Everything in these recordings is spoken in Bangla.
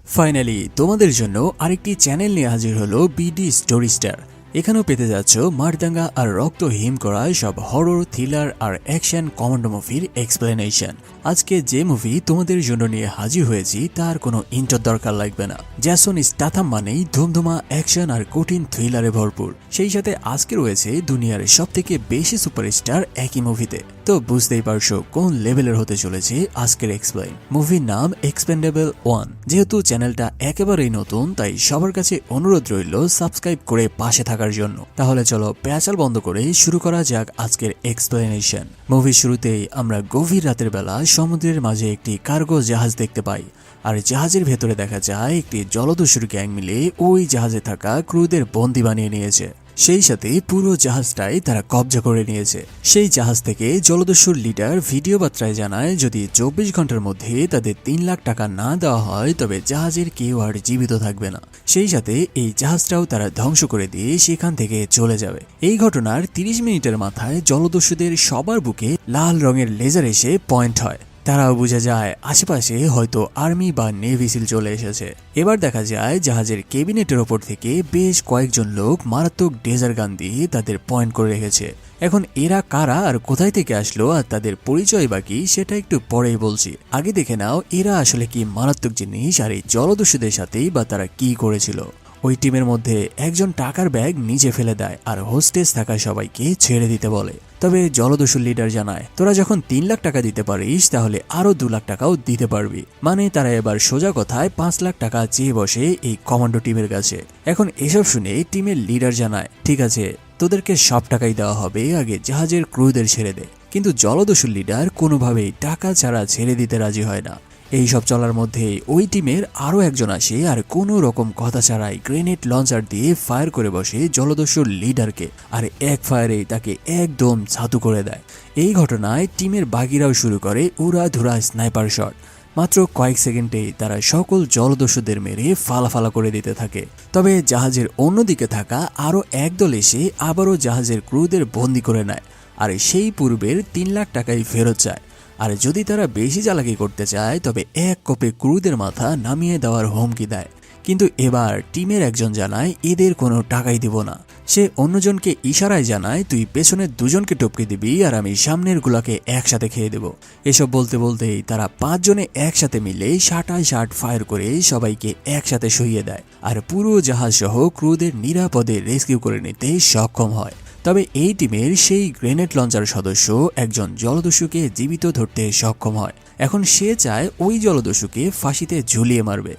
ফাইনালি তোমাদের জন্য আরেকটি চ্যানেল নিয়ে হাজির হলো বিডি স্টোরি স্টার। এখানেও পেতে যাচ্ছ মারদাঙ্গা আর রক্ত হিম করা সব হরর, থ্রিলার আর অ্যাকশন কমান্ডো মুভির এক্সপ্লেনেশন। আজকে যে মুভি তোমাদের জন্য নিয়ে হাজির হয়েছি তার কোনো ইন্টার দরকার লাগবে না। জ্যাসন স্ট্যাথাম মানেই ধুমধুমা অ্যাকশন আর কঠিন থ্রিলারে ভরপুর। সেই সাথে আজকে রয়েছে দুনিয়ার সবথেকে বেশি সুপারস্টার একই মুভিতে। তো বুঝতেই পারছো কোন লেভেলের হতে চলেছে আজকের এক্সপ্লেইন। মুভির নাম এক্সপেন্ডেবল 1। যেহেতু চ্যানেলটা একেবারেই নতুন তাই সবার কাছে অনুরোধ রইল সাবস্ক্রাইব করে পাশে থাকার জন্য। তাহলে চলো পেঁচাল বন্ধ করে শুরু করা যাক আজকের এক্সপ্লেনেশন। মুভির শুরুতেই আমরা গভীর রাতের বেলা সমুদ্রের মাঝে একটি কার্গো জাহাজ দেখতে পাই, আর জাহাজের ভেতরে দেখা যায় একটি জলদস্যুর গ্যাং মিলে ওই জাহাজে থাকা ক্রুদের বন্দী বানিয়ে নিয়েছে। সেই সাথে পুরো জাহাজটাই তারা কবজা করে নিয়েছে। সেই জাহাজ থেকে জলদস্যুর লিডার ভিডিও বার্তায় জানায় যদি 24 ঘন্টার মধ্যে তাদের 3 লাখ টাকা না দেওয়া হয় তবে জাহাজের কেউ আর জীবিত থাকবে না। সেই সাথে এই জাহাজটাও তারা ধ্বংস করে দিয়ে সেখান থেকে চলে যাবে। এই ঘটনার 30 মিনিটের মাথায় জলদস্যুদের সবার বুকে লাল রঙের লেজার এসে পয়েন্ট হয়। তারাও বোঝা যায় আশেপাশে হয়তো আর্মি বা নেভি সিল চলে এসেছে। এবার দেখা যায় জাহাজের কেবিনেটের ওপর থেকে বেশ কয়েকজন লোক মারাত্মক ডেজার গান দিয়ে তাদের পয়েন্ট করে রেখেছে। এখন এরা কারা আর কোথায় থেকে আসলো আর তাদের পরিচয় বাকি সেটা একটু পরেই বলছি। আগে দেখে নাও এরা আসলে কি মারাত্মক জিনিস আর এই জলদস্যুদের সাথেই বা তারা কি করেছিল। ওই টিমের মধ্যে একজন টাকার ব্যাগ নিচে ফেলে দেয় আর হোস্টেস থাকা সবাইকে ছেড়ে দিতে বলে। তবে জলদস্যুর লিডার জানায় তোরা যখন 3 লাখ টাকা দিতে পারিস তাহলে আরো 2 লাখ টাকাও দিতে পারবি। মানে তারা এবার সোজা কথায় 5 লাখ টাকা চেয়ে বসে এই কমান্ডো টিমের কাছে। এখন এসব শুনে টিমের লিডার জানায় ঠিক আছে তোদেরকে সব টাকাই দেওয়া হবে, আগে জাহাজের ক্রুদের ছেড়ে দে। কিন্তু জলদস্যুর লিডার কোনোভাবেই টাকা ছাড়া ছেড়ে দিতে রাজি হয় না। এই সব চলার মধ্যে ওই টিমের আরো একজন আসে আর কোনো রকম কথা ছাড়াই গ্রেনেড লঞ্চার দিয়ে ফায়ার করে বসে জলদস্যুর লিডারকে, আর এক ফায়ারে তাকে একদম ছাতু করে দেয়। এই ঘটনায় টিমের বাকিরাও শুরু করে উড়াধুরা স্নাইপার শট। মাত্র কয়েক সেকেন্ডেই তারা সকল জলদস্যুদের মেরে ফালাফালা করে দিতে থাকে। তবে জাহাজের অন্যদিকে থাকা আরো একদল এসে আবারও জাহাজের ক্রুদের বন্দি করে নেয়, আর সেই পূর্বের 3 লাখ টাকাই ফেরত চায়। আর যদি তারা বেশি চালাকি করতে চায় তবে এক কোপে ক্রুদের মাথা নামিয়ে দেওয়ার হুমকি দেয়। কিন্তু এবার টিমের একজন জানায় এদের কোনো টাকাই দিব না। সে অন্যজনকে ইশারায় জানায় তুই পেছনের দুজনকে টপকে দিবি আর আমি সামনের গুলাকে একসাথে খেয়ে দেব। এসব বলতে বলতেই তারা 5 জনে একসাথে মিলে 60 ফায়ার করে সবাইকে একসাথে সইয়ে দেয় আর পুরো জাহাজ সহ ক্রুদের নিরাপদে রেস্কিউ করে নিতে সক্ষম হয়। তবে এই টিমের সেই গ্রেনেড লঞ্চার সদস্য একজন জলদস্যুকে জীবিত ধরতে সক্ষম হয়। এখন সে চায় ওই জলদস্যুকে ফাঁসিতে ঝুলিয়ে মারবে।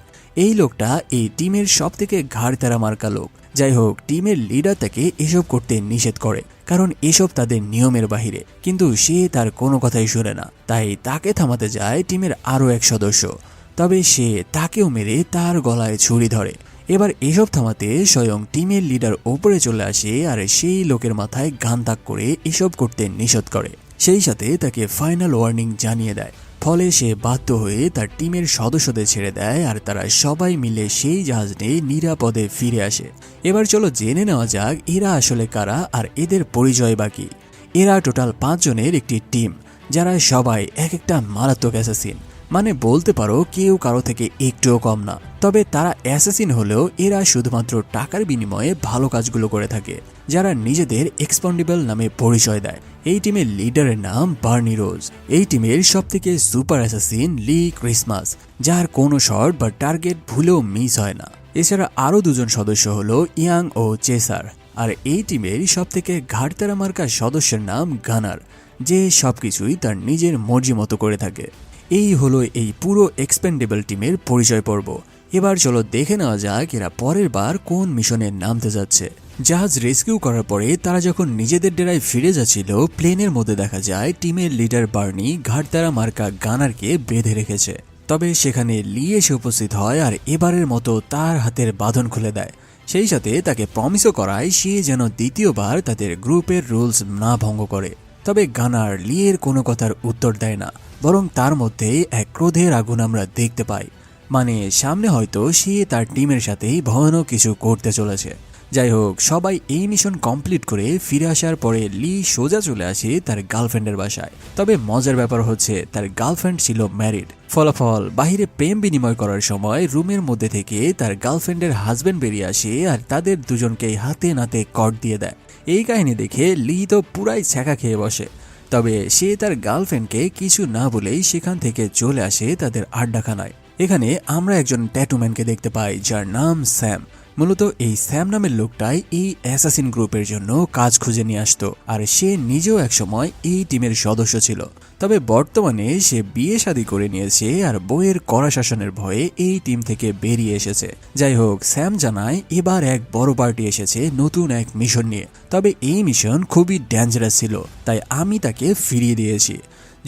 এই লোকটা এই টিমের সব থেকে ঘাড়তেরা মার্কা লোক। যাই হোক টিমের লিডার তাকে এসব করতে নিষেধ করে, কারণ এসব তাদের নিয়মের বাহিরে। কিন্তু সে তার কোনো কথাই শুনে না, তাই তাকে থামাতে যায় টিমের আরো এক সদস্য। তবে সে তাকেও মেরে তার গলায় ছুরি ধরে। এবার এসব থামাতে স্বয়ং টিমের লিডার ওপরে চলে আসে আর সেই লোকের মাথায় গান তাক করে এসব করতে নিষেধ করে। সেই সাথে তাকে ফাইনাল ওয়ার্নিং জানিয়ে দেয়। ফলে সে বাধ্য হয়ে তার টিমের সদস্যদের ছেড়ে দেয় আর তারা সবাই মিলে সেই জাহাজ নিয়ে নিরাপদে ফিরে আসে। এবার চলো জেনে নেওয়া যাক এরা আসলে কারা আর এদের পরিচয় বাকি। এরা টোটাল 5 জনের একটি টিম, যারা সবাই এক একটা মারাত্মক অ্যাসাসিন। মানে বলতে পারো কেউ কারো থেকে একটুও কম না। তবে তারা অ্যাসাসিন হলেও এরা শুধুমাত্র টাকার বিনিময়ে ভালো কাজগুলো করে থাকে, যারা নিজেদের এক্সপেন্ডেবল নামে পরিচয় দেয়। এই টিমের লিডারের নাম বার্নি রোজ। এই টিমের সবথেকে সুপার অ্যাসাসিন লি ক্রিসমাস, যার কোনো শট বা টার্গেট ভুলেও মিস হয় না। এছাড়া আরো 2 জন সদস্য হলো ইয়াং ও চেসার। আর এই টিমের সবথেকে ঘাড়তেরা মার্কা সদস্যের নাম গানার, যে সবকিছুই তার নিজের মর্জি মতো করে থাকে। এই হলো এই পুরো এক্সপেন্ডেবল টিমের পরিচয় পর্ব। এবার চলো দেখে নেওয়া যাক এরা পরের বার কোন মিশনে নামতে যাচ্ছে। জাহাজ রেস্কিউ করার পরে তারা যখন নিজেদের ডেরায় ফিরে যাচ্ছিল, প্লেনের মধ্যে দেখা যায় টিমের লিডার বার্নি ঘাড়তারা মার্কা গানারকে বেঁধে রেখেছে। তবে সেখানে লি এসে উপস্থিত হয় আর এবারের মতো তার হাতের বাঁধন খুলে দেয়। সেই সাথে তাকে প্রমিসও করায় সে যেন দ্বিতীয়বার তাদের গ্রুপের রুলস না ভঙ্গ করে। তবে গানার লিয়ের কোনো কথার উত্তর দেয় না, বরং তার মধ্যে এক ক্রোধের আগুন আমরা দেখতে পাই। মানে সামনে হয়তো সে তার টিমের সাথেই ভয়ানক কিছু করতে চলেছে। যাই হোক, সবাই এই মিশন কমপ্লিট করে ফিরে আসার পরে লি সোজা চলে আসে তার গার্লফ্রেন্ডের বাসায়। তবে মজার ব্যাপার হচ্ছে তার গার্লফ্রেন্ড ছিল ম্যারিড। ফলাফল, বাহিরে প্রেম বিনিময় করার সময় রুমের মধ্যে থেকে তার গার্লফ্রেন্ডের হাজবেন্ড বেরিয়ে আসে আর তাদের দুজনকেই হাতে নাতে কট দিয়ে দেয়। এই কাহিনী দেখে লি তো পুরাই ছ্যাঁকা খেয়ে বসে। তবে সে তার গার্লফ্রেন্ডকে কিছু না বলেই সেখান থেকে চলে আসে তাদের আড্ডাখানায়। এখানে আমরা একজন ট্যাটুম্যানকে দেখতে পাই যার নাম স্যাম। মূলত এই স্যাম নামের লোকটাই এই অ্যাসাসিন গ্রুপের জন্য কাজ খুঁজে নিয়ে আসতো, আর সে নিজেও একসময় এই টিমের সদস্য ছিল। তবে বর্তমানে সে বিয়ে শাদী করে নিয়েছে আর বইয়ের কড়া শাসনের ভয়ে এই টিম থেকে বেরিয়ে এসেছে। যাই হোক, স্যাম জানায় এবার এক বড় পার্টি এসেছে নতুন এক মিশন নিয়ে। তবে এই মিশন খুবই ডেঞ্জারাস ছিল, তাই আমি তাকে ফিরিয়ে দিয়েছি।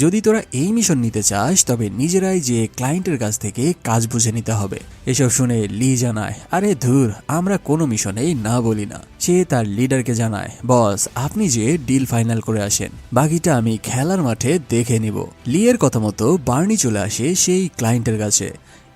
যদি তোরা এই মিশন নিতে চাস তবে নিজেরাই যে ক্লায়েন্টের কাছ থেকে কাজ বুঝে নিতে হবে। এসব শুনে লি জানায়, আরে ধুর, আমরা কোনো মিশনেই না বলি না। সে তার লিডারকে জানায়, বস আপনি যে ডিল ফাইনাল করে আসেন, বাকিটা আমি খেলার মাঠে দেখে নিব। লি এর কথা মতো বার্নি চলে আসে সেই ক্লায়েন্টের কাছে।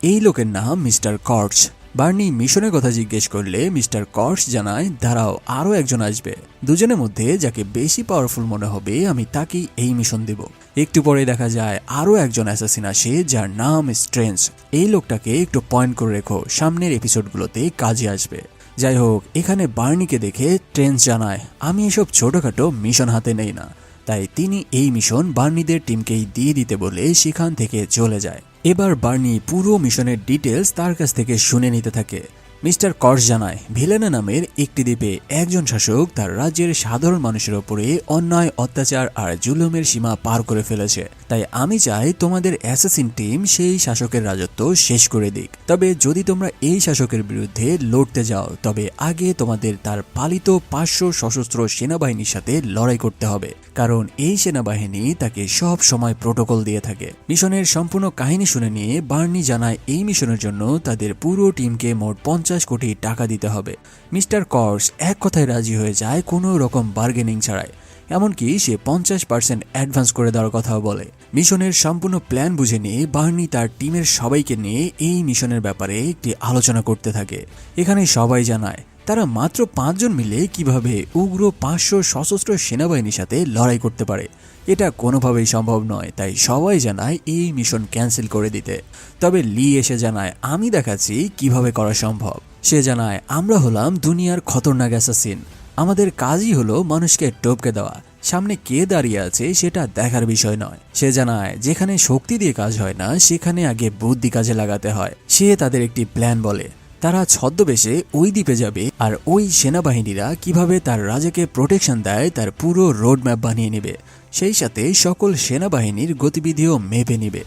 এই লোকের নাম মিস্টার কর্টস। বার্নি মিশনের কথা জিজ্ঞেস করলে মিস্টার কর্টস জানায়, দাঁড়াও, আরও একজন আসবে। দুজনের মধ্যে যাকে বেশি পাওয়ারফুল মনে হবে আমি তাকেই এই মিশন দেব। একটু পরে দেখা যায় আরও একজন অ্যাসাসিন আসে যার নাম স্ট্রেঞ্জ। এই লোকটাকে একটু পয়েন্ট করে রেখো, সামনের এপিসোডগুলোতে কাজে আসবে। যাই হোক, এখানে বার্নিকে দেখে স্ট্রেঞ্জ জানায়, আমি এসব ছোটখাটো মিশন হাতে নেই না। তাই তিনি এই মিশন বার্নিদের টিমকেই দিয়ে দিতে বলে সেখান থেকে চলে যায়। এবার বার্নি পুরো মিশনের ডিটেলস তার কাছ থেকে শুনে নিতে থাকে। মিস্টার কর্টস জানায়, ভিলেনা নামের একটি দ্বীপে একজন শাসক তার রাজ্যের সাধারণ মানুষের ওপরে অন্যায়, অত্যাচার আর জুলুমের সীমা পার করে ফেলেছে। তাই আমি চাই তোমাদের অ্যাসাসিন টিম সেই শাসকের রাজত্ব শেষ করে দিক। তবে যদি তোমরা এই শাসকের বিরুদ্ধে লড়তে যাও তবে আগে তোমাদের তার পালিত 500 সশস্ত্র সেনাবাহিনীর সাথে লড়াই করতে হবে, কারণ এই সেনাবাহিনী তাকে সব সময় প্রোটোকল দিয়ে থাকে। মিশনের সম্পূর্ণ কাহিনী শুনে নিয়ে বার্নি জানায় এই মিশনের জন্য তাদের পুরো টিমকে মোট 50 কোটি টাকা দিতে হবে। মিস্টার কর্টস এক কথায় রাজি হয়ে যায় কোনো রকম বার্গেনিং ছাড়াই। এমনকি সে 50% অ্যাডভান্স করে দেওয়ার কথাও বলে। মিশনের সম্পূর্ণ প্ল্যান বুঝে নিয়ে বার্নি তার টিমের সবাইকে নিয়ে এই মিশনের ব্যাপারে একটি আলোচনা করতে থাকে। এখানে সবাই জানায় তারা মাত্র 5 জন মিলে কিভাবে উগ্র 500 সশস্ত্র সেনাবাহিনীর সাথে লড়াই করতে পারে। এটা কোনোভাবেই সম্ভব নয়, তাই সবাই জানায় এই মিশন ক্যান্সেল করে দিতে। তবে লি এসে জানায়, আমি দেখাচ্ছি কিভাবে করা সম্ভব। সে জানায়, আমরা হলাম দুনিয়ার খতরনাক অ্যাসাসিন, আমাদের কাজই হলো মানুষকে টপকে দেওয়া, সামনে কে দাঁড়িয়ে আছে সেটা দেখার বিষয় নয়। সে জানায়, যেখানে শক্তি দিয়ে কাজ হয় না সেখানে আগে বুদ্ধি কাজে লাগাতে হয়। সে তাদের একটি প্ল্যান বলে। তারা ছদ্মবেশে ওই দ্বীপে যাবে আর ওই সেনাবাহিনীরা কিভাবে তার রাজাকে প্রোটেকশন দেয় তার পুরো রোড ম্যাপ বানিয়ে নেবে, সেই সাথে সকল সেনাবাহিনীর গতিবিধিও মেপে নেবে।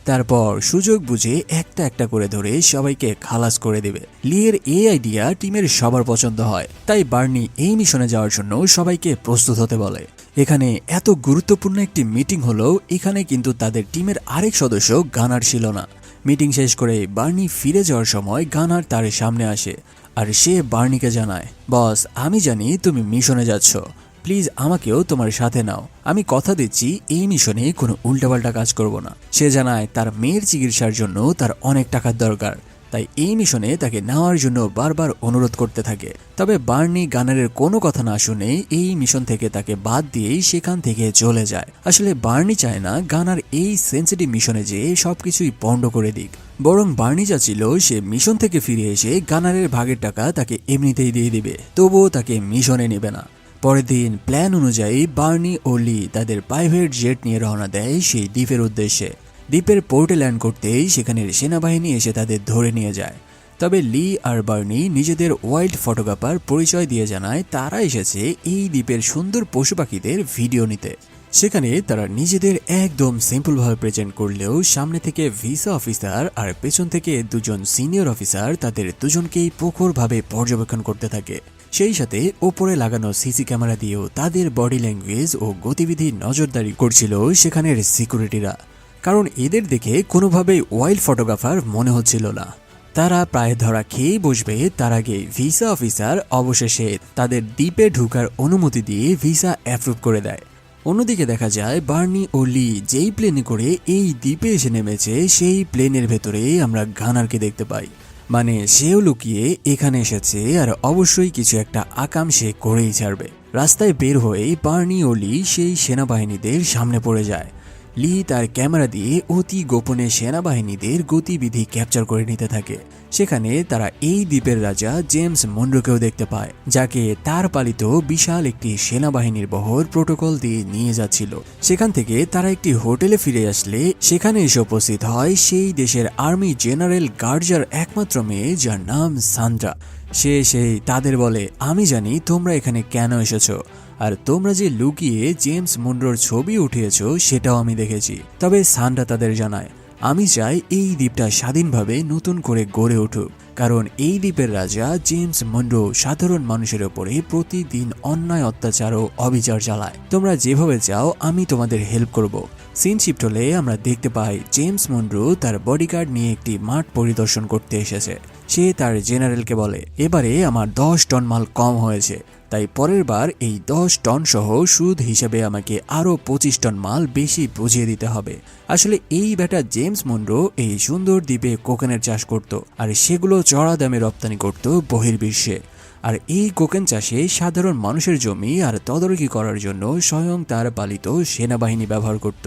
তারপর সুযোগ বুঝে একটা একটা করে ধরে সবাইকে খালাস করে দেবে। লিয়ের এই আইডিয়া টিমের সবার পছন্দ হয়, তাই বার্নি এই মিশনে যাওয়ার জন্য সবাইকে প্রস্তুত হতে বলে। এখানে এত গুরুত্বপূর্ণ একটি মিটিং হলো, এখানে কিন্তু তাদের টিমের আরেক সদস্য গানার ছিল না। মিটিং শেষ করে বার্নি ফিরে যাওয়ার সময় গানার তার সামনে আসে আর সে বার্নিকে জানায়, বস আমি জানি তুমি মিশনে যাচ্ছ, প্লিজ আমাকেও তোমার সাথে নাও। আমি কথা দিচ্ছি এই মিশনে কোনো উল্টাপাল্টা কাজ করব না। সে জানায় তার মেয়ের চিকিৎসার জন্য তার অনেক টাকার দরকার, তাই এই মিশনে তাকে নেওয়ার জন্য বারবার অনুরোধ করতে থাকে। তবে বার্নি গানারের কোনো কথা না শুনে এই মিশন থেকে তাকে বাদ দিয়েই সেখান থেকে চলে যায়। আসলে বার্নি চায় না গানার এই সেন্সিটিভ মিশনে যেয়ে সবকিছুই পণ্ড করে দিক, বরং বার্নি চাচ্ছিল সে মিশন থেকে ফিরে এসে গানারের ভাগের টাকা তাকে এমনিতেই দিয়ে দিবে, তবুও তাকে মিশনে নেবে না। পরের দিন প্ল্যান অনুযায়ী বার্নি ও লি তাদের প্রাইভেট জেট নিয়ে রওনা দেয় সেই দ্বীপের উদ্দেশ্যে। দ্বীপের পোর্টে ল্যান্ড করতেই সেখানের সেনাবাহিনী এসে তাদের ধরে নিয়ে যায়। তবে লি আর বার্নি নিজেদের ওয়াইল্ড ফটোগ্রাফার পরিচয় দিয়ে জানায় তারা এসেছে এই দ্বীপের সুন্দর পশু পাখিদের ভিডিও নিতে। সেখানে তারা নিজেদের একদম সিম্পলভাবে প্রেজেন্ট করলেও সামনে থেকে ভিসা অফিসার আর পেছন থেকে দুজন সিনিয়র অফিসার তাদের দুজনকেই প্রখরভাবে পর্যবেক্ষণ করতে থাকে। সেই সাথে ওপরে লাগানো সিসি ক্যামেরা দিয়েও তাদের বডি ল্যাঙ্গুয়েজ ও গতিবিধি নজরদারি করছিল সেখানের সিকিউরিটিরা, কারণ এদের দেখে কোনোভাবেই ওয়াইল্ড ফটোগ্রাফার মনে হচ্ছিল না। তারা প্রায় ধরা খেয়েই বসবে তার আগে ভিসা অফিসার অবশেষে তাদের দ্বীপে ঢোকার অনুমতি দিয়ে ভিসা অ্যাপ্রুভ করে দেয়। অন্যদিকে দেখা যায় বার্নি ও লি যেই প্লেনে করে এই দ্বীপে এসে নেমেছে সেই প্লেনের ভেতরে আমরা গানারকে দেখতে পাই। মানে সেও লুকিয়ে এখানে এসেছে আর অবশ্যই কিছু একটা আকাম সে করেই ছাড়বে। রাস্তায় বের হয়েই বার্নি ও লি সেই সেনাবাহিনীদের সামনে পড়ে যায়। লি তার ক্যামেরা দিয়ে অতি গোপনে সেনাবাহিনীদের গতিবিধি ক্যাপচার করে নিতে থাকে। সেখানে তারা এই দ্বীপের রাজা জেমস মনরোকেও দেখতে পায়, যাকে তার পালিত বিশাল একটি সেনাবাহিনীর বহর প্রোটোকল দিয়ে নিয়ে যাচ্ছিল। সেখান থেকে তারা একটি হোটেলে ফিরে আসলে সেখানে এসে উপস্থিত হয় সেই দেশের আর্মি জেনারেল গার্জার একমাত্র মেয়ে, যার নাম সান্ড্রা। সেই তাদের বলে, আমি জানি তোমরা এখানে কেন এসেছো, আর তোমরা যে লুকিয়ে জেমস মুনরোর ছবি উঠিয়েছো সেটাও আমি দেখেছি। তবে সান্ড্রা তাদের জানায়, আমি চাই এই দ্বীপটা স্বাধীনভাবে নতুন করে গড়ে উঠুক, কারণ এই দ্বীপের রাজা জেমস মুনরো সাধারণ মানুষের ওপরে প্রতিদিন অন্যায় অত্যাচার ও অবিচার চালায়। তোমরা যেভাবে চাও আমি তোমাদের হেল্প করব। সিন শিফট হলে আমরা দেখতে পাই জেমস মুনরো তার বডিগার্ড নিয়ে একটি মাঠ পরিদর্শন করতে এসেছে। সে তার জেনারেলকে বলে, এবারে আমার 10 টন মাল কম হয়েছে, তাই পরের বার এই 10 টন সহ সুদ হিসেবে আমাকে আরো 25 টন মাল বেশি বুঝিয়ে দিতে হবে। আসলে এই বেটা জেমস মুনরো এই সুন্দর দ্বীপে কোকেনের চাষ করত, আর সেগুলো চড়া দামে রপ্তানি করত বহির্বিশ্বে। আর এই কোকেন চাষে সাধারণ মানুষের জমি আর তদারকি করার জন্য স্বয়ং তার পালিত সেনাবাহিনী ব্যবহার করত।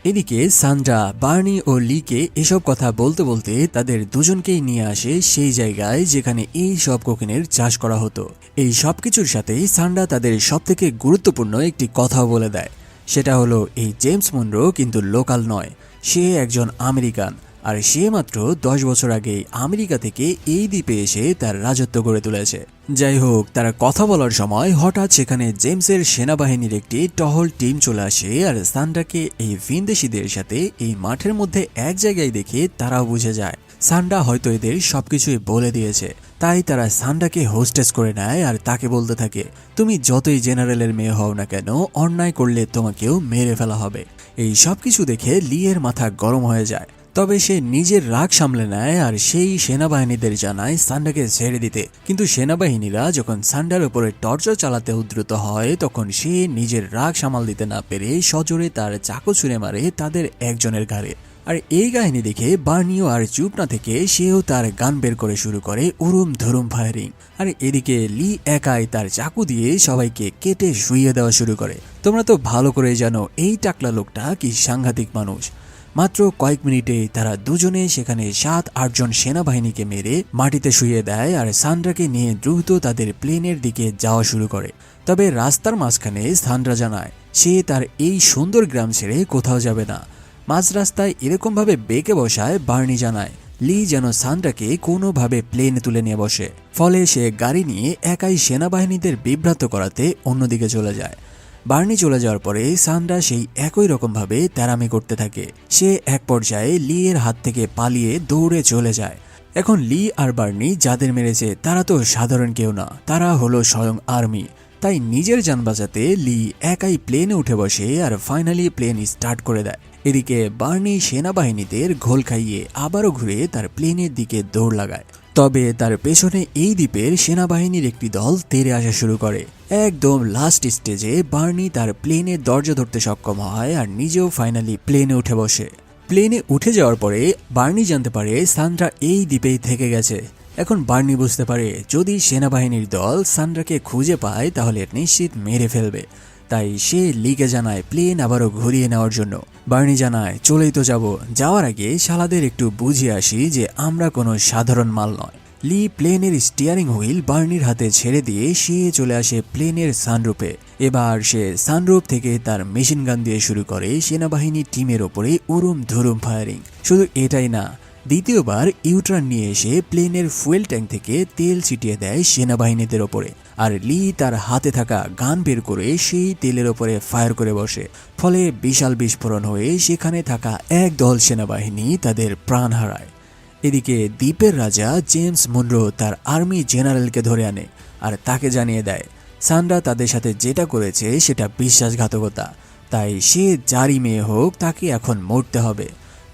এদিকে সান্ড্রা বার্নি ও লিকে এসব কথা বলতে বলতে তাদের দুজনকেই নিয়ে আসে সেই জায়গায় যেখানে এই সব কোকেনের চাষ করা হতো। এই সব কিছুর সাথেই সান্ড্রা তাদের সবথেকে গুরুত্বপূর্ণ একটি কথাও বলে দেয়। সেটা হলো, এই জেমস মুনরো কিন্তু লোকাল নয়, সে একজন আমেরিকান, আর সে মাত্র 10 বছর আগেই আমেরিকা থেকে এই দ্বীপে এসে তার রাজত্ব গড়ে তুলেছে। যাই হোক, তারা কথা বলার সময় হঠাৎ সেখানে জেমসের সেনাবাহিনীর একটি টহল টিম চলে আসে, আর সান্ড্রাকে এই ভিনদেশীদের সাথে এই মাঠের মধ্যে এক জায়গায় দেখে তারাও বুঝে যায় সান্ড্রা হয়তো এদের সবকিছুই বলে দিয়েছে। তাই তারা সান্ড্রাকে হোস্টেস করে নেয় আর তাকে বলতে থাকে, তুমি যতই জেনারেলের মেয়ে হও না কেন, অন্যায় করলে তোমাকেও মেরে ফেলা হবে। এই সবকিছু দেখে লিয়ের মাথা গরম হয়ে যায়। তবে সে নিজের রাগ সামলে নেয় আর সেই সেনাবাহিনীদের জানায় সান্ড্রাকে ছেড়ে দিতে। কিন্তু সেনাবাহিনীরা যখন সান্ড্রার উপরে টর্চার চালাতে উদ্যত হয়, তখন সে নিজের রাগ সামাল দিতে না পেরে সজোরে তার চাকু ছুঁড়ে মারে তাদের একজনের ঘাড়ে। আর এই কাহিনী দেখে বার্নিও আর চুপ না থেকে সেও তার গান বের করে শুরু করে উরুম ধুরুম ফায়ারিং। আর এদিকে লি একাই তার চাকু দিয়ে সবাইকে কেটে শুইয়ে দেওয়া শুরু করে। তোমরা তো ভালো করে জানো এই টাকলা লোকটা কি সাংঘাতিক মানুষ। মাত্র কয়েক মিনিটেই তারা দুজনে সেখানে 7-8 জন সেনাবাহিনীকে মেরে মাটিতে শুইয়ে দেয় আর সান্ড্রাকে নিয়ে দ্রুত তাদের প্লেনের দিকে যাওয়া শুরু করে। তবে রাস্তার মাঝখানে সান্ড্রা জানায় সে তার এই সুন্দর গ্রাম ছেড়ে কোথাও যাবে না। মাঝ রাস্তায় এরকমভাবে বেঁকে বসায় বার্নি জানায় লি যেন সান্ড্রাকে কোনোভাবে প্লেনে তুলে নিয়ে বসে। ফলে সে গাড়ি নিয়ে একাই সেনাবাহিনীদের বিভ্রান্ত করাতে অন্যদিকে চলে যায়। বার্নি চলে যাওয়ার পরে সান্ড্রা সেই একই রকমভাবে তেরামি করতে থাকে। সে এক পর্যায়ে লি এর হাত থেকে পালিয়ে দৌড়ে চলে যায়। এখন লি আর বার্নি যাদের মেরেছে তারা তো সাধারণ কেউ না, তারা হলো স্বয়ং আর্মি। তাই নিজের যান বাঁচাতে লি একাই প্লেনে উঠে বসে আর ফাইনালি প্লেন স্টার্ট করে দেয়। এদিকে বার্নি সেনাবাহিনীদের ঘোল খাইয়ে আবারও ঘুরে তার প্লেনের দিকে দৌড় লাগায়। তবে তার পেছনে এই দ্বীপের সেনাবাহিনীর একটি দল তেড়ে আসা শুরু করে। একদম লাস্ট স্টেজে বার্নি তার প্লেনের দরজা ধরতে সক্ষম হয় আর নিজেও ফাইনালি প্লেনে উঠে বসে। প্লেনে উঠে যাওয়ার পরে বার্নি জানতে পারে সান্ড্রা এই দ্বীপেই থেকে গেছে। এখন বার্নি বুঝতে পারে যদি সেনাবাহিনীর দল সান্ড্রাকে খুঁজে পায় তাহলে নিশ্চিত মেরে ফেলবে। তাই সে লিকে জানায় প্লেন আবারও ঘুরিয়ে নেওয়ার জন্য। বার্নি জানায় চলেই তো যাব, যাওয়ার আগে শালাদের একটু বুঝিয়ে আসি যে আমরা কোনো সাধারণ মাল নয়। লি প্লেনের স্টিয়ারিং হুইল বার্নির হাতে ছেড়ে দিয়ে সে চলে আসে প্লেনের সানরুফে। এবার সে সানরুফ থেকে তার মেশিন গান দিয়ে শুরু করে সেনাবাহিনী টিমের ওপরে উরুম ধুরুম ফায়ারিং। শুধু এটাই না, দ্বিতীয়বার ইউটার্ন নিয়ে এসে প্লেনের ফুয়েল ট্যাঙ্ক থেকে তেল ছিটিয়ে দেয় সেনাবাহিনীদের ওপরে। আর লি তার হাতে থাকা গান বের করে সেই তেলের ওপরে ফায়ার করে বসে। ফলে বিশাল বিস্ফোরণ হয়ে সেখানে থাকা এক দল সেনাবাহিনী তাদের প্রাণ হারায়। এদিকে দ্বীপের রাজা জেমস মুনরো তার আর্মি জেনারেলকে ধরে আনে আর তাকে জানিয়ে দেয় সান্ড্রা তাদের সাথে যেটা করেছে সেটা বিশ্বাসঘাতকতা। তাই সে যারই মেয়ে হোক তাকে এখন মরতে হবে।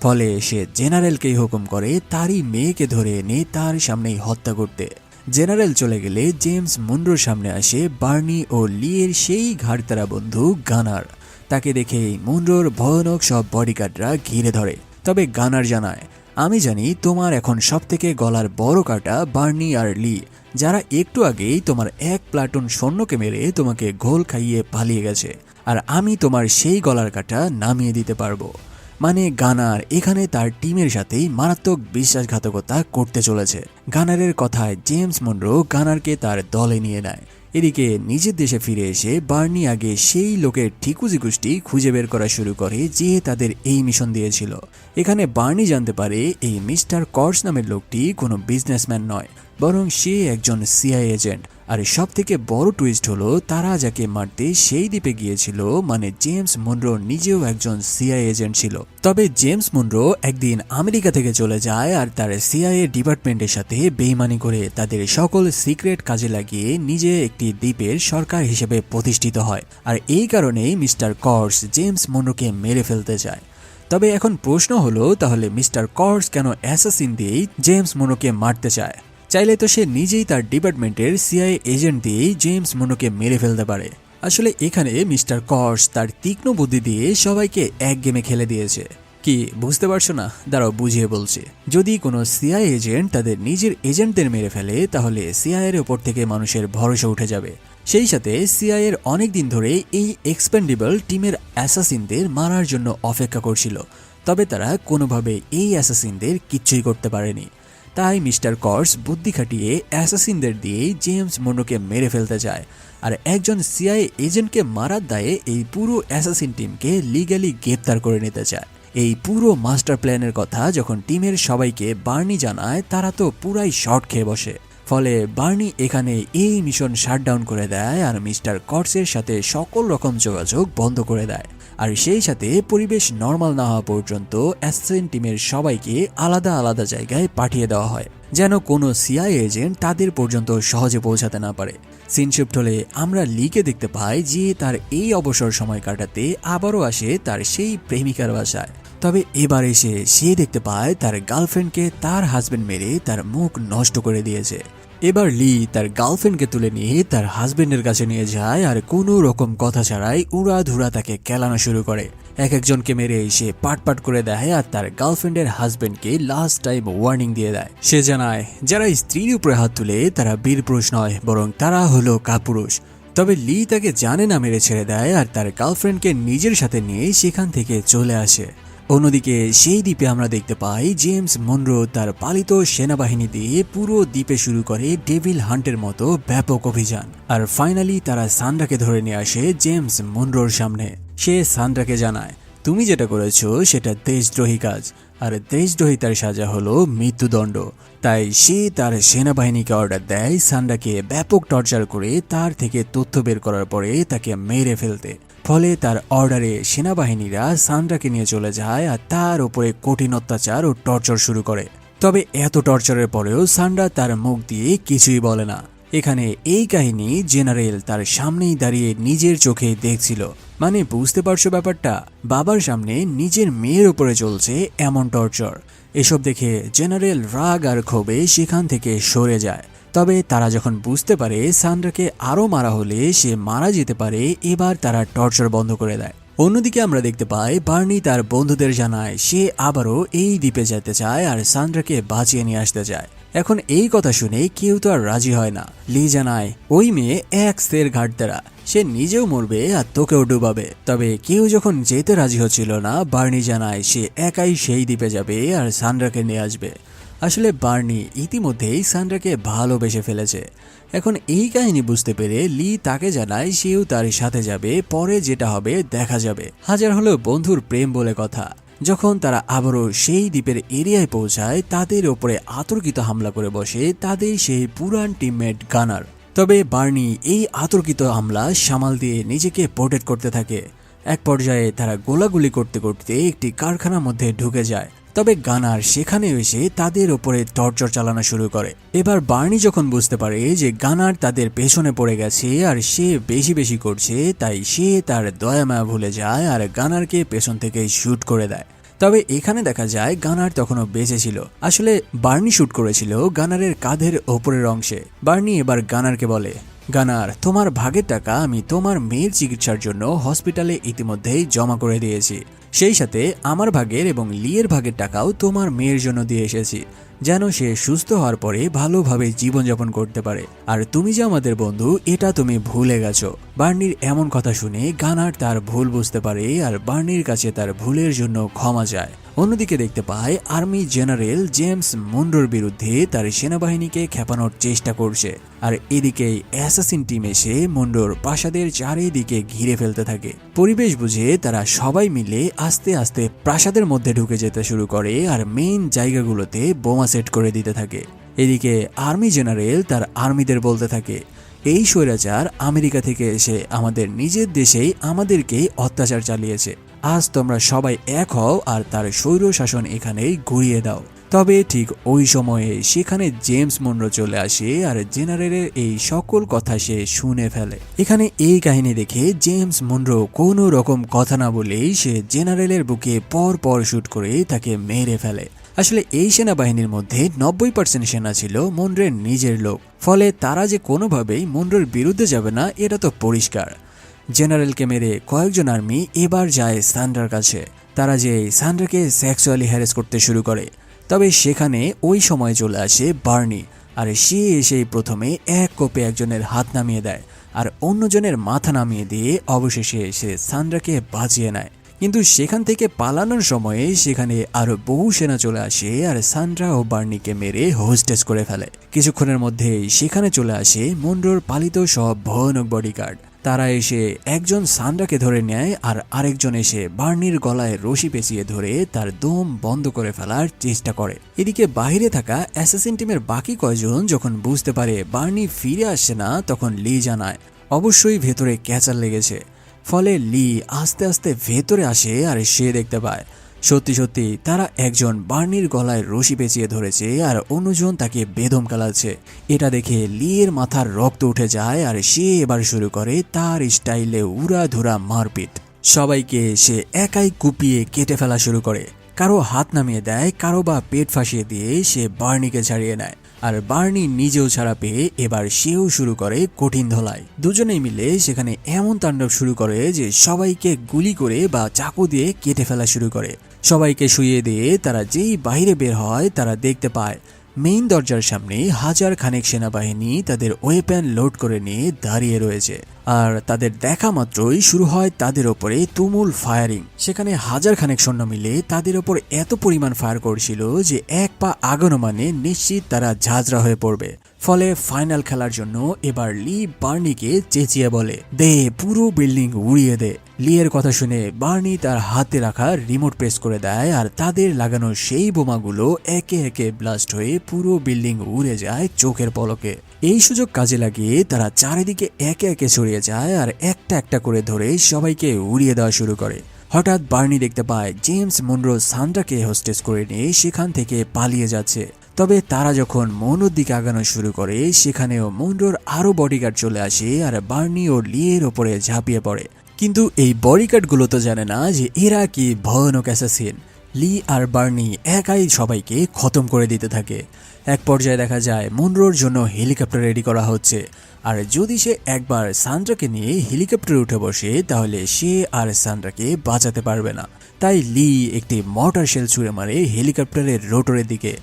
ফলে সে জেনারেলকেই হুকুম করে তারই মেয়েকে ধরে এনে তার সামনেই হত্যা করতে। জেনারেল চলে গেলে জেমস মুনরোর সামনে আসে বার্নি ও লিয়ের সেই ঘাড়তারা বন্ধু গানার। তাকে দেখেই মুনরোর ভয়ানক সব বডিগার্ডরা ঘিরে ধরে। তবে গানার জানায় আমি জানি তোমার এখন সবথেকে গলার বড় কাটা বার্নি আর লি, যারা একটু আগেই তোমার এক প্লাটুন সৈন্যকে মেরে তোমাকে ঘোল খাইয়ে পালিয়ে গেছে। আর আমি তোমার সেই গলার কাটা নামিয়ে দিতে পারবো। মানে গানার এখানে তার টিমের সাথেই মারাত্মক বিশ্বাসঘাতকতা করতে চলেছে। গানারের কথায় জেমস মনরো গানারকে তার দলে নিয়ে নেয়। এদিকে নিজের দেশে ফিরে এসে বার্নি আগে সেই লোকের ঠিকুজি গোষ্ঠী খুঁজে বের করা শুরু করে যে তাদের এই মিশন দিয়েছিল। এখানে বার্নি জানতে পারে এই মিস্টার কর্স নামের লোকটি কোনো বিজনেসম্যান নয়, বরং সে একজন সিআই এজেন্ট। আর সব থেকে বড় টুইস্ট হলো তারা যাকে মারতে সেই দ্বীপে গিয়েছিল, মানে জেমস মনরো নিজেও একজন সিআই এজেন্ট ছিল। তবে জেমস মনরো একদিন আমেরিকা থেকে চলে যায় আর তার সিআইএ ডিপার্টমেন্টের সাথে বেইমানি করে তাদের সকল সিক্রেট কাজে লাগিয়ে নিজে একটি দ্বীপের সরকার হিসেবে প্রতিষ্ঠিত হয়। আর এই কারণেই মিস্টার কর্স জেমস মনরোকে মেরে ফেলতে চায়। তবে এখন প্রশ্ন হলো, তাহলে মিস্টার কর্স কেন অ্যাসাসিন দিয়েই জেমস মনরোকে মারতে চায়? চাইলে তো সে নিজেই তার ডিপার্টমেন্টের সিআই এজেন্ট দিয়েই জেমস মনরোকে মেরে ফেলতে পারে। আসলে এখানে মিস্টার কর্স তার তীক্ষ্ণ বুদ্ধি দিয়ে সবাইকে এক গেমে খেলে দিয়েছে। কি বুঝতে পারছো না? দাঁড়াও বুঝিয়ে বলছি। যদি কোনো সিআই এজেন্ট তাদের নিজের এজেন্টদের মেরে ফেলে, তাহলে সিআইয়ের ওপর থেকে মানুষের ভরসা উঠে যাবে। সেই সাথে সিআইয়ের অনেক দিন ধরে এই এক্সপেন্ডেবল টিমের অ্যাসাসিনদের মারার জন্য অপেক্ষা করছিল, তবে তারা কোনোভাবে এই অ্যাসাসিনদের কিচ্ছুই করতে পারেনি। তাই মিস্টার কর্স বুদ্ধি খাটিয়ে অ্যাসাসিনদের দিয়ে জেমস মনরোকে মেরে ফেলতে চায়। আর একজন সিআই এজেন্টকে মারার দায়ে এই পুরো অ্যাসাসিন টিমকে লিগ্যালি গ্রেপ্তার করে নিতে চায়। এই পুরো মাস্টার প্ল্যানের কথা যখন টিমের সবাইকে বার্নি জানায়, তারা তো পুরাই শর্ট খেয়ে বসে। ফলে বার্নি এখানে এই মিশন শাটডাউন করে দেয় আর মিস্টার কর্সের সাথে সকল রকম যোগাযোগ বন্ধ করে দেয়। আর সেই সাথে পরিবেশ নর্মাল না হওয়া পর্যন্ত অ্যাসাসিন টিমের সবাইকে আলাদা আলাদা জায়গায় পাঠিয়ে দেওয়া হয়, যেন কোনো সিআই এজেন্ট তাদের পর্যন্ত সহজে পৌঁছাতে না পারে। সিনশিফট হলে আমরা লিকে দেখতে পাই যে তার এই অবসর সময় কাটাতে আবারও আসে তার সেই প্রেমিকার বাসায়। তবে এবার এসে সে দেখতে পায় তার গার্লফ্রেন্ডকে তার হাজবেন্ড মেরে তার মুখ নষ্ট করে দিয়েছে। এবার লি তার গার্লফ্রেন্ডকে তুলে নিয়ে তার হাজবেন্ডের কাছে নিয়ে যায় আর কোনো রকম কথা ছাড়াই উড়াধুরা তাকে কেলানো শুরু করে। এক একজনকে মেরে এসে পাট করে দেয় আর তার গার্লফ্রেন্ডের হাজবেন্ডকে লাস্ট টাইম ওয়ার্নিং দিয়ে দেয়। সে জানায় যারা স্ত্রীর উপরে হাত তুলে তারা বীরপুরুষ নয়, বরং তারা হলো কাপুরুষ। তবে লি তাকে জানে না মেরে ছেড়ে দেয় আর তার গার্লফ্রেন্ডকে নিজের সাথে নিয়ে সেখান থেকে চলে আসে। অন্যদিকে সেই দ্বীপে আমরা দেখতে পাই জেমস মনরো তার পালিত সেনাবাহিনী দিয়ে পুরো দ্বীপে শুরু করে ডেভিল হান্টের মতো ব্যাপক অভিযান। আর ফাইনালি তারা সান্ড্রাকে ধরে নিয়ে আসে জেমস মনরোর সামনে। সে সান্ড্রাকে জানায়, তুমি যেটা করেছো সেটা দেশদ্রোহী কাজ, আর দেশদ্রোহিতার সাজা হলো মৃত্যুদণ্ড। তাই সে তার সেনাবাহিনীকে অর্ডার দেয় সান্ড্রাকে ব্যাপক টর্চার করে তার থেকে তথ্য বের করার পরে তাকে মেরে ফেলতে। ফলে তার অর্ডারে সেনাবাহিনীরা সান্ড্রাকে নিয়ে চলে যায় আর তার উপরে কঠিন অত্যাচার ও টর্চার শুরু করে। তবে এত টর্চারের পরেও সান্ড্রা তার মুখ দিয়ে কিছুই বলে না। এখানে এই কাহিনী জেনারেল তার সামনেই দাঁড়িয়ে নিজের চোখে দেখছিল। মানে বুঝতে পারছো ব্যাপারটা? বাবার সামনে নিজের মেয়ের উপরে চলছে এমন টর্চার। এসব দেখে জেনারেল রাগ আর ক্ষোভে সেখান থেকে সরে যায়। তবে তারা যখন বুঝতে পারে সান্ড্রাকে আরও মারা হলে সে মারা যেতে পারে, এবার তারা টর্চার বন্ধ করে দেয়। অন্যদিকে আমরা দেখতে পাই বার্নি তার বন্ধুদের জানায় সে আবারও এই দ্বীপে যেতে চায় আর সান্ড্রাকে বাঁচিয়ে নিয়ে আসতে চায়। এখন এই কথা শুনে কেউ তো আর রাজি হয় না। লি জানায় ওই মেয়ে এক সের ঘাটতেরা, সে নিজেও মরবে আর তোকেও ডুবাবে। তবে কেউ যখন যেতে রাজি হচ্ছিল না, বার্নি জানায় সে একাই সেই দ্বীপে যাবে আর সান্ড্রাকে নিয়ে আসবে। আসলে বার্নি ইতিমধ্যেই সান্ড্রাকে ভালোবেসে ফেলেছে। এখন এই কাহিনী বুঝতে পেরে লি তাকে জানায় সেও তার সাথে যাবে, পরে যেটা হবে দেখা যাবে। হাজার হলো বন্ধুর প্রেম বলে কথা। যখন তারা আবারও সেই দ্বীপের এরিয়ায় পৌঁছায়, তাদের ওপরে আতর্কিত হামলা করে বসে তাদের সেই পুরান টিমমেট গানার। তবে বার্নি এই আতর্কিত হামলা সামাল দিয়ে নিজেকে প্রোটেক্ট করতে থাকে। এক পর্যায়ে তারা গোলাগুলি করতে করতে একটি কারখানার মধ্যে ঢুকে যায়। তবে গানার সেখানে এসে তাদের ওপরে টর্চার চালানো শুরু করে। এবার বার্নি যখন বুঝতে পারে যে গানার তাদের পেছনে পড়ে গেছে আর সে বেশি বেশি করছে, তাই সে তার দয়ামায়া ভুলে যায় আর গানারকে পেছন থেকে শুট করে দেয়। তবে এখানে দেখা যায় গানার তখনও বেঁচে ছিল। আসলে বার্নি শুট করেছিল গানারের কাঁধের ওপরের অংশে। বার্নি এবার গানারকে বলে, গানার, তোমার ভাগের টাকা আমি তোমার মেয়ের চিকিৎসার জন্য হসপিটালে ইতিমধ্যেই জমা করে দিয়েছি। সেই সাথে আমার ভাগের এবং লিয়ের ভাগের টাকাও তোমার মেয়ের জন্য দিয়ে এসেছি, যেন সে সুস্থ হওয়ার পরে ভালোভাবে জীবনযাপন করতে পারে। আর তুমি যে আমাদের বন্ধু এটা তুমি ভুলে গেছো। বার্নির এমন কথা শুনে গানার তার ভুল বুঝতে পারে আর বার্নির কাছে তার ভুলের জন্য ক্ষমা চায়। অন্যদিকে দেখতে পায় আর্মি জেনারেল জেমস মুন্ডোর বিরুদ্ধে তার সেনাবাহিনীকে খেপানোর চেষ্টা করছে, আর এদিকে অ্যাসাসিন টিম এসে মুন্ডোর প্রাসাদের চারিদিকে ঘিরে ফেলতে থাকে। পরিবেশ বুঝে তারা সবাই মিলে আস্তে আস্তে প্রাসাদের মধ্যে ঢুকে যেতে শুরু করে আর মেইন জায়গাগুলোতে বোমা সেট করে দিতে থাকে। এদিকে আর্মি জেনারেল তার আর্মিদের বলতে থাকে, এই স্বৈরাচার আমেরিকা থেকে এসে আমাদের নিজের দেশেই আমাদেরকেই অত্যাচার চালিয়েছে। আজ তোমরা সবাই এক হও আর তার স্বৈর শাসন এখানেই ঘুরিয়ে দাও। তবে ঠিক ওই সময়ে সেখানে জেমস মুন্ডো চলে আসে আর জেনারেলের এই সকল কথা সে শুনে ফেলে। এখানে এই কাহিনী দেখে জেমস মুন্ডো কোনো রকম কথা না বলেই সে জেনারেলের বুকে পর পর শুট করে তাকে মেরে ফেলে। আসলে এই সেনাবাহিনীর মধ্যে 90% সেনা ছিল মুন্ড্রের নিজের লোক, ফলে তারা যে কোনোভাবেই মুন্ড্রোর বিরুদ্ধে যাবে না এটা তো পরিষ্কার। জেনারেলকে মেরে কয়েকজন আর্মি এবার যায় সান্ডার কাছে। তারা যে সান্ডারকে সেক্সুয়ালি হ্যারাস করতে শুরু করে। তবে সেখানে ওই সময় চলে আসে বার্নি, আর সে এসেই প্রথমে এক কোপে একজনের হাত নামিয়ে দেয় আর অন্যজনের মাথা নামিয়ে দিয়ে অবশেষে সে সান্ডারকে বাঁচিয়ে নেয়। কিন্তু সেখান থেকে পালানোর সময়ে সেখানে আরো বহু সেনা চলে আসে আর সান্ড্রা ও বার্নিকে মেরে হোস্টেস করে ফেলে। কিছুক্ষণের মধ্যেই সেখানে চলে আসে মুন্ডোর পালিত সব ভয়ানক বডিগার্ড। তারা এসে একজন সান্ড্রাকে ধরে নেয় আর আরেকজন এসে বার্নির গলায় রশি পেঁচিয়ে ধরে তার দম বন্ধ করে ফেলার চেষ্টা করে। এদিকে বাইরে থাকা অ্যাসাসিন টিমের বাকি কয়জন যখন বুঝতে পারে বার্নি ফিরে আসছে না, তখন লি জানায় অবশ্যই ভেতরে ক্যাচার লেগেছে। ফলে লি আস্তে আস্তে ভেতরে আসে আর সে দেখতে পায় সত্যি সত্যি তারা একজন বার্নির গলায় রশি পেঁচিয়ে ধরেছে আর অন্যজন তাকে বেদম কালাচ্ছে। এটা দেখে লিয়ের মাথার রক্ত উঠে যায় আর সে এবার শুরু করে তার স্টাইলে উড়াধুরা মারপিট। সবাইকে সে একাই কুপিয়ে কেটে ফেলা শুরু করে। কারো হাত নামিয়ে দেয়, কারো বা পেট ফাঁসিয়ে দিয়ে সে বার্নিকে ছাড়িয়ে নেয়। আর বার্নি নিজেও ছাড়া পেয়ে এবার সেও শুরু করে কঠিন ধলাই। দুজনেই মিলে সেখানে এমন তাণ্ডব শুরু করে যে সবাইকে গুলি করে বা চাকু দিয়ে কেটে ফেলা শুরু করে। সবাইকে শুইয়ে দিয়ে তারা যেই বাইরে বের হয় তারা দেখতে পায় মেইন দরজার সামনে হাজার খানেক সেনাবাহিনী তাদের ওয়েপেন লোড করে নিয়ে দাঁড়িয়ে রয়েছে। আর তাদের দেখা মাত্রই শুরু হয় তাদের ওপরে তুমুল ফায়ারিং। সেখানে হাজার খানেক সৈন্য মিলে তাদের ওপর এত পরিমাণ ফায়ার করছিল যে এক পা আগানো মানে নিশ্চিত তারা ঝাঁঝরা হয়ে পড়বে। ফলে ফাইনাল খেলার জন্য এবার লি বার্নিকে চেঁচিয়ে বলে, দে পুরো বিল্ডিং উড়িয়ে দে। লিয়ের কথা শুনে বার্নি তার হাতে রাখা রিমোট প্রেস করে দেয় আর তাদের লাগানো সেই বোমাগুলো একে একে ব্লাস্ট হয়ে পুরো বিল্ডিং উড়ে যায় চোখের পলকে। এই সুযোগ কাজে লাগিয়ে তারা চারিদিকে একে একে ছড়িয়ে যায় আর একটা একটা করে ধরে সবাইকে উড়িয়ে দেওয়া শুরু করে। হঠাৎ বার্নি দেখতে পায় জেমস মুন্ডো সান্ড্রাকে হোস্টেস করে নিয়ে সেখান থেকে পালিয়ে যাচ্ছে। তবে তারা যখন মনুর দিকে আগানো শুরু করে সেখানেও মুন্ডোর আরো বডিগার্ড চলে আসে আর বার্নি ও লিয়ের ওপরে ঝাঁপিয়ে পড়ে। কিন্তু এই বডিগার্ডগুলো তো জানে না যে এরা কি ভয়ানক অ্যাসাসিন। লি আর বার্নি একাই সবাইকে খতম করে দিতে থাকে। এক পর্যায়ে দেখা যায় মুন্ডোর জন্য হেলিকপ্টার রেডি করা হচ্ছে, আর যদি সে একবার সান্ড্রাকে নিয়ে হেলিকপ্টারে উঠে বসে তাহলে সে আর সান্ড্রাকে বাঁচাতে পারবে না। তাই লি একটি মর্টার শেল ছুঁড়ে মারে হেলিকপ্টারের রোটরের দিকে,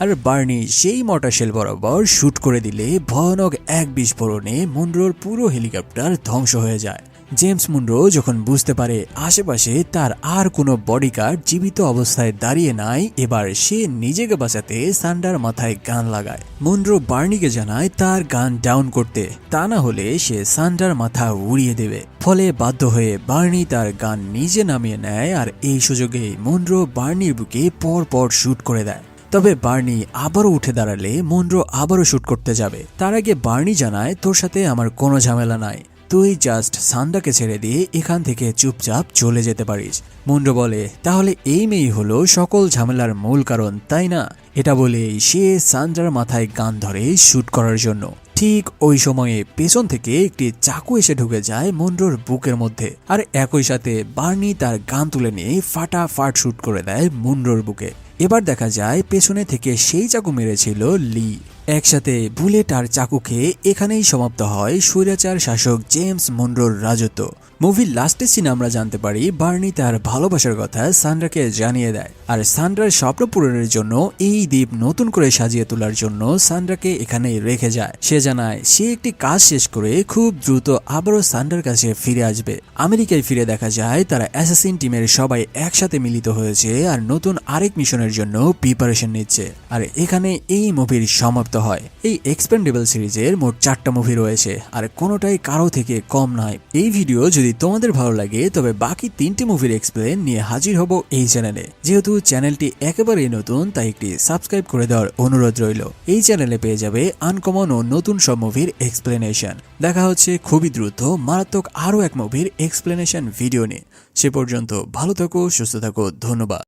আর বার্নি সেই মর্টার শেল বরাবর শুট করে দিলে ভয়ানক এক বিস্ফোরণে মুন্ডোর পুরো হেলিকপ্টার ধ্বংস হয়ে যায়। জেমস মুন্ডো যখন বুঝতে পারে আশেপাশে তার আর কোনো বডিগার্ড জীবিত অবস্থায় দাঁড়িয়ে নাই, এবার সে নিজেকে বাঁচাতে সান্ডার মাথায় গান লাগায়। মুন্ডো বার্নিকে জানায় তার গান ডাউন করতে, তা না হলে সে সান্ডার মাথা উড়িয়ে দেবে। ফলে বাধ্য হয়ে বার্নি তার গান নিজে নামিয়ে নেয় আর এই সুযোগে মুন্ডো বার্নির বুকে পর পর শুট করে দেয়। তবে বার্নি আবারও উঠে দাঁড়ালে মুন্ডো আবারও শুট করতে যাবে। তার আগে বার্নি জানায় তোর সাথে আমার কোনো ঝামেলা নাই, তুই জাস্ট সান্ডাকে ছেড়ে দিয়ে এখান থেকে চুপচাপ চলে যেতে পারিস। মুন্ডো বলে তাহলে এই মেয়েই হলো সকল ঝামেলার মূল কারণ, তাই না? এটা বলে সে সান্ডার মাথায় গান ধরে শুট করার জন্য। ঠিক ওই সময়ে পেছন থেকে একটি চাকু এসে ঢুকে যায় মুন্ডোর বুকের মধ্যে, আর একই সাথে বার্নি তার গান তুলে নিয়ে ফাটাফাট শুট করে দেয় মুন্ডোর বুকে। এবার দেখা যায় পেছনে থেকে সেই চাকু মেরেছিল লি। একসাথে বুলেট আর চাকু খেয়ে এখানেই সমাপ্ত হয় স্বৈরাচার শাসক জেমস মনরোর রাজত্ব। মুভির লাস্টের সিনে আমরা জানতে পারি বার্নি তার ভালোবাসার কথা সান্ড্রাকে জানিয়ে দেয়, আর সান্ড্রার স্বপ্ন পূরণের জন্য এই দ্বীপ নতুন করে সাজিয়ে তোলার জন্য সান্ড্রাকে এখানে রেখে যায়। সে জানায় সে একটি কাজ শেষ করে খুব দ্রুত আবারও সান্ড্রার কাছে ফিরে আসবে। আমেরিকায় ফিরে দেখা যায় তারা অ্যাসাসিন টিমের সবাই একসাথে মিলিত হয়েছে আর নতুন আরেক মিশনের জন্য প্রিপারেশন নিচ্ছে। আর এখানে এই মুভির সমাপ্ত হয়। এই এক্সপেন্ডেবল সিরিজের মোট 4টা মুভি রয়েছে, আর কোনোটাই কারো থেকে কম নয়। এই ভিডিও যদি তোমাদের ভালো লাগে তবে বাকি 3টে মুভির এক্সপ্লেন নিয়ে হাজির হব এই চ্যানেলে। যেহেতু চ্যানেলটি একেবারেই নতুন তাই একটি সাবস্ক্রাইব করে দেওয়ার অনুরোধ রইল। এই চ্যানেলে পেয়ে যাবে আনকমন ও নতুন সব মুভির এক্সপ্লেনেশন। দেখা হচ্ছে খুবই দ্রুত মারাত্মক আরও এক মুভির এক্সপ্লেনেশন ভিডিও নিয়ে। সে পর্যন্ত ভালো থাকো, সুস্থ থাকো, ধন্যবাদ।